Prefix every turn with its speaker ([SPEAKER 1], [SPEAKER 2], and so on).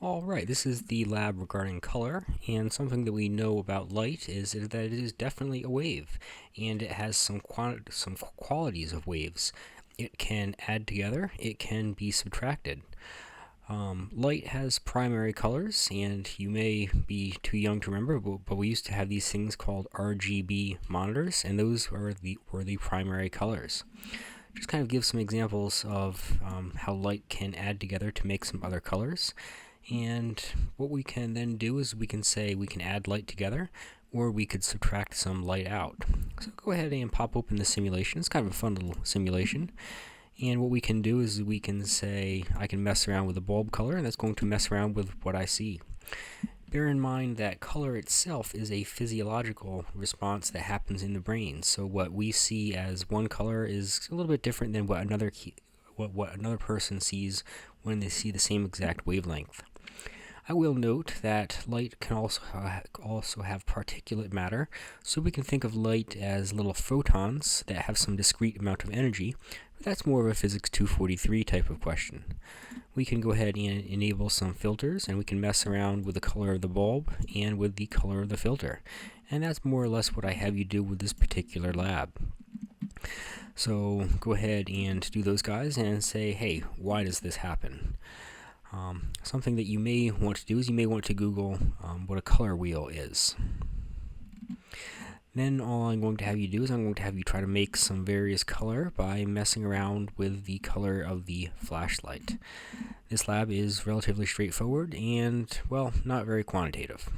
[SPEAKER 1] Alright, this is the lab regarding color, and something that we know about light is that it is definitely a wave, and it has some qualities of waves. It can add together, it can be subtracted. Light has primary colors, and you may be too young to remember, but we used to have these things called RGB monitors, and those were the primary colors. Just kind of give some examples of how light can add together to make some other colors. And what we can then do is we can say we can add light together, or we could subtract some light out. So go ahead and pop open the simulation. It's kind of a fun little simulation. And what we can do is we can say I can mess around with the bulb color, and that's going to mess around with what I see. Bear in mind that color itself is a physiological response that happens in the brain. So what we see as one color is a little bit different than what another person sees when they see the same exact wavelength. I will note that light can also have particulate matter, so we can think of light as little photons that have some discrete amount of energy, but that's more of a physics 243 type of question. We can go ahead and enable some filters, and we can mess around with the color of the bulb and with the color of the filter, and that's more or less what I have you do with this particular lab. So go ahead and do those guys and say, hey, why does this happen? Something that you may want to do is you may want to Google what a color wheel is. Then all I'm going to have you do is I'm going to have you try to make some various color by messing around with the color of the flashlight. This lab is relatively straightforward and, well, not very quantitative.